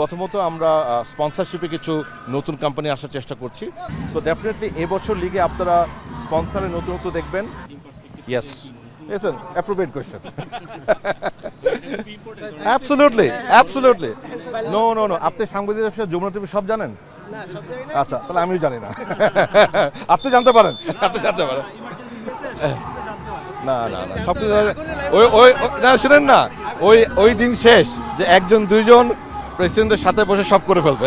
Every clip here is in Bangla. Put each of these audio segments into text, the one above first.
প্রথমত আমরা স্পন্সরশিপে কিছু নতুন কোম্পানি আসার চেষ্টা করছি। সো ডেফিনেটলি এবছর লিগে আপনারা স্পন্সরের নতুনত্ব দেখবেন। Yes, it's an appropriate question. Absolutely, absolutely. No no no, আপনি সাংবাদিক ব্যবসা যমুনা টিভি সব জানেন? আচ্ছা, তাহলে আমিও জানি না। আপনি জানতে পারেন, আপনি জানতে পারেন। না না না, সব কিছু ওই ওই না, শুনেন না, ওই দিন শেষ যে একজন দুইজন প্রেসিডেন্টের সাথে বসে সব করে ফেলবে।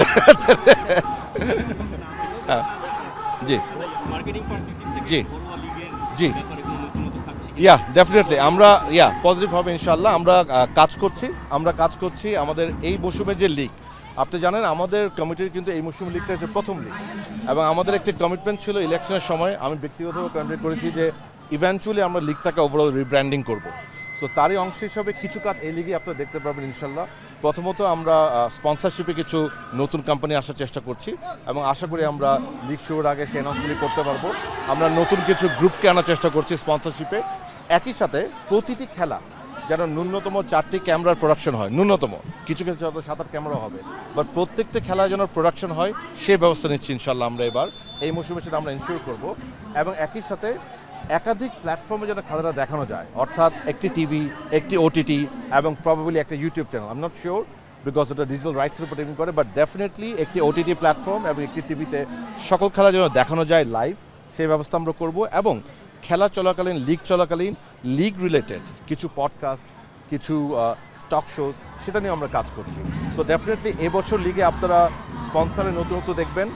জি জি জি, ডেফিনেটলি আমরা পজিটিভ হবে ইনশাল্লাহ। আমরা কাজ করছি আমাদের এই মৌসুমের যে লিগ, আপনি জানেন আমাদের কমিটির কিন্তু এই মৌসুমের লিগটা হচ্ছে প্রথম লিগ, এবং আমাদের একটি কমিটমেন্ট ছিল ইলেকশনের সময়, আমি ব্যক্তিগতভাবে কমিট করেছি যে ইভেন্চুয়ালি আমরা লিগটাকে ওভারঅল রিব্র্যান্ডিং করব। সো তারই অংশ হিসাবে কিছু কাজ এই লিগে আপনারা দেখতে পাবেন ইনশাল্লাহ। প্রথমত আমরা স্পন্সরশিপে কিছু নতুন কোম্পানি আসার চেষ্টা করছি, এবং আশা করি আমরা লিগ শুরুর আগে সেই অ্যানাউন্সমেন্ট করতে পারবো। আমরা নতুন কিছু গ্রুপকে আনার চেষ্টা করছি স্পন্সরশিপে। একই সাথে প্রতিটি খেলা যেন ন্যূনতম 4টি ক্যামেরার প্রোডাকশন হয়, ন্যূনতম, কিছু কিছু হয়তো 7-8 ক্যামেরা হবে, বাট প্রত্যেকটা খেলা যেন প্রোডাকশন হয় সে ব্যবস্থা নিচ্ছি ইনশাল্লাহ আমরা এবার এই মৌসুমে, সেটা আমরা ইনশিওর করব। এবং একই সাথে একাধিক প্ল্যাটফর্মে যেন খেলাটা দেখানো যায়, অর্থাৎ একটি টিভি, একটি ওটিটি এবং প্রবাবলি একটা YouTube channel. I am not sure because এটা ডিজিটাল রাইটসের উপর ডিপেন্ড করে, বাট ডেফিনেটলি একটি ওটিটি প্ল্যাটফর্ম এবং একটি টিভিতে সকল খেলা যেন দেখানো যায় লাইভ, সেই ব্যবস্থা আমরা করব। এবং খেলা চলাকালীন, লিগ চলাকালীন লিগ রিলেটেড কিছু পডকাস্ট, কিছু স্টক শোজ, সেটা নিয়ে আমরা কাজ করছি। সো ডেফিনেটলি এবছর লিগে আপনারা স্পন্সরের নতুনত্ব দেখবেন।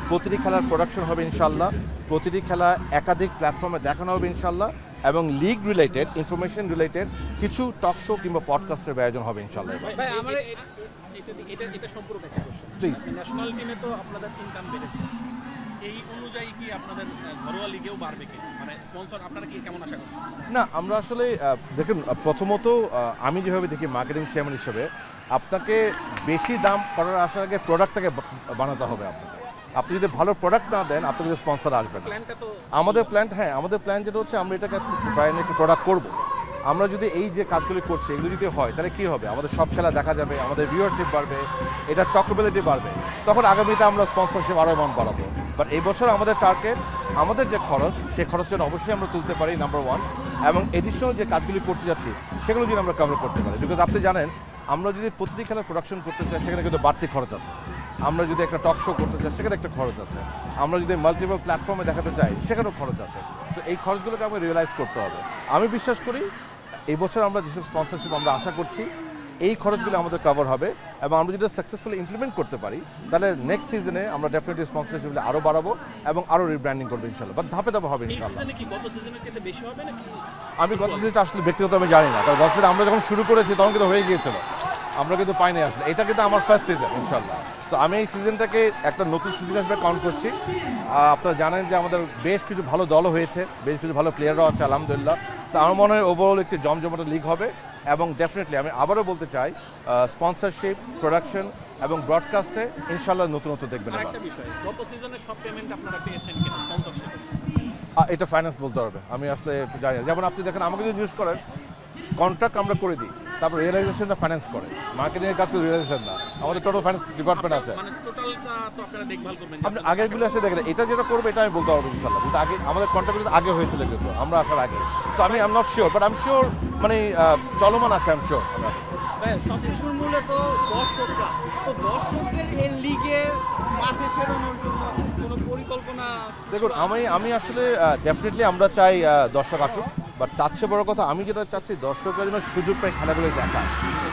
প্রতিটি খেলার প্রোডাকশন হবে ইনশাল্লাহ, প্রতিটি খেলা একাধিক প্ল্যাটফর্মে দেখানো হবে ইনশাল্লাহ, এবং লিগ রিলেটেড, ইনফরমেশন রিলেটেড কিছু টক শো কিংবা পডকাস্টের আয়োজন হবে ইনশাল্লাহ। প্লিজ, ন্যাশনাল টিমে তো আপনাদের ইনকাম বেড়েছে, এই অনুযায়ী কি আপনাদের ঘরোয়া লিগেও বাড়বে কি? মানে স্পন্সর আপনারা কি কেমন আশা করছেন? না, আমরা আসলে দেখুন, প্রথমত আমি যেভাবে দেখি মার্কেটিং চেয়ারম্যান হিসেবে, আপনাকে বেশি দাম করার আসার আগে প্রোডাক্টটাকে বানাতে হবে। আপনি যদি ভালো প্রোডাক্ট না দেন, আপনার কাছে স্পন্সর আসবে না। আমাদের প্ল্যান যেটা হচ্ছে, আমরা এটাকে প্রায় একটি প্রোডাক্ট করব। আমরা যদি এই যে কাজগুলি করছি এগুলো যদি হয়, তাহলে কী হবে, আমাদের সব খেলা দেখা যাবে, আমাদের ভিউয়ারশিপ বাড়বে, এটা টকেবিলিটি বাড়বে, তখন আগামীতে আমরা স্পন্সরশিপ আরও অ্যামাউন্ট বাড়াবো। বাট এই বছর আমাদের টার্গেট, আমাদের যে খরচ, সেই খরচ যেন অবশ্যই আমরা তুলতে পারি, নাম্বার 1, এবং এডিশনাল যে কাজগুলি করতে যাচ্ছি সেগুলো যদি আমরা কভার করতে পারি। বিকজ আপনি জানেন, আমরা যদি প্রতিটি খেলার প্রোডাকশন করতে চাই সেখানে কিন্তু বাড়তি খরচ আছে। আমরা যদি একটা টক শো করতে চাই সেখানে একটা খরচ আছে। আমরা যদি মাল্টিপল প্ল্যাটফর্মে দেখাতে চাই সেখানেও খরচ আছে। তো এই খরচগুলোকে আমাকে রিয়েলাইজ করতে হবে। আমি বিশ্বাস করি এই বছর আমরা যেসব স্পন্সরশিপ আমরা আশা করছি, এই খরচগুলো আমাদের কভার হবে, এবং আমরা যদি সাকসেসফুলি ইমপ্লিমেন্ট করতে পারি, তাহলে নেক্সট সিজনে আমরা ডেফিনেটলি স্পন্সরশিপগুলো আরও বাড়াবো এবং আরও রিব্র্যান্ডিং করবো ইনশাল্লাহ। বাট ধাপে ধাপে হবে ইনশাল্লাহ। আমি গত সিজনটা আসলে ব্যক্তিগত আমি জানি না, কারণ গত সিজন আমরা যখন শুরু করেছি তখন কিন্তু হয়ে গিয়েছিল, আমরা কিন্তু পাইনি আসলে। এটা কিন্তু আমার ফার্স্ট সিজন ইনশাল্লাহ। তো আমি এই সিজনটাকে একটা নতুন সিজন হিসেবে কাউন্ট করছি। আপনারা জানেন যে আমাদের বেশ কিছু ভালো দলও হয়েছে, বেশ কিছু ভালো প্লেয়াররাও আছে আলহামদুলিল্লাহ। তো আমার মনে হয় ওভারঅল একটি জমজমাট লিগ হবে, এবং ডেফিনেটলি আমি আবারও বলতে চাই, স্পন্সরশিপ, প্রোডাকশন এবং ব্রডকাস্টে ইনশাল্লাহ নতুনত্ব দেখবেন। এটা ফাইন্যান্স বলতে হবে, আমি আসলে জানি না। যেমন আপনি দেখেন, আমাকে যদি জিজ্ঞেস করেন, কন্ট্রাক্ট আমরা করে দিই, তারপর রিয়েলাইজেশনটা ফাইন্যান্স করে, মার্কেটিংয়ের কাজ করে রিয়েলাইজেশন না। আমাদের টোটাল ফাইন্যান্স ডিপার্টমেন্ট আছে। আপনি আগেরগুলো আসলে দেখেন, এটা যেটা করবে এটা আমি বলতে পারবো ইনশাল্লাহ, কিন্তু আগে আমাদের কন্ট্রাক্ট আগে হয়েছিল, কিন্তু আমরা আসার আগে। তো আমি I am not sure, but I am sure, মানে চলমান আছে, আই এম শিওর। সবকিছুর মূলে তো দর্শকরা, তো দর্শকদের এই লিগে মাঠে ফেরানোর জন্য কোনো পরিকল্পনা? দেখুন, আমি আসলে ডেফিনেটলি আমরা চাই দর্শক আসুক, বাট তার চেয়ে বড় কথা আমি যেটা চাচ্ছি, দর্শকরা যেন সুযোগ পায় খেলাগুলো দেখা,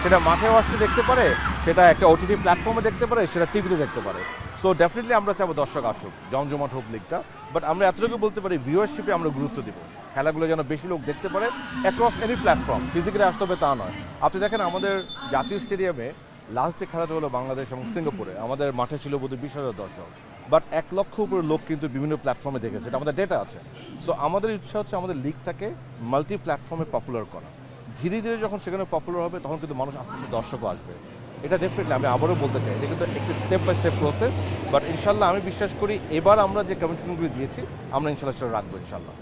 সেটা মাঠেও আসলে দেখতে পারে, সেটা একটা ওটিটি প্ল্যাটফর্মে দেখতে পারে, সেটা টিভিতে দেখতে পারে। সো ডেফিনেটলি আমরা চাইবো দর্শক আসুক, জমজমাট হোক লিগটা। বাট আমরা এতটুকু বলতে পারি, ভিউয়ারশিপে আমরা গুরুত্ব দিব, খেলাগুলো যেন বেশি লোক দেখতে পারে অ্যাক্রস এনি প্ল্যাটফর্ম। ফিজিক্যালি আসতে হবে তা নয়। আপনি দেখেন আমাদের জাতীয় স্টেডিয়ামে লাস্ট যে খেলাটা হলো বাংলাদেশ এবং সিঙ্গাপুরে, আমাদের মাঠে ছিল বোধহয় 20,000 দর্শক, বাট 1 লক্ষ উপরে লোক কিন্তু বিভিন্ন প্ল্যাটফর্মে দেখেছে, এটা আমাদের ডেটা আছে। সো আমাদের ইচ্ছা হচ্ছে আমাদের লিগটাকে মাল্টি প্ল্যাটফর্মে পপুলার করা। ধীরে ধীরে যখন সেখানে পপুলার হবে, তখন কিন্তু মানুষ আস্তে আস্তে দর্শকও আসবে। এটা ডেফিনেটলি আমি আবারও বলতে চাই, এটা কিন্তু একটি step by step process. But ইনশাল্লাহ আমি বিশ্বাস করি এবার আমরা যে কমিটমেন্টগুলি দিয়েছি, আমরা ইনশাল্লাহ সেটা রাখবো ইনশাল্লাহ।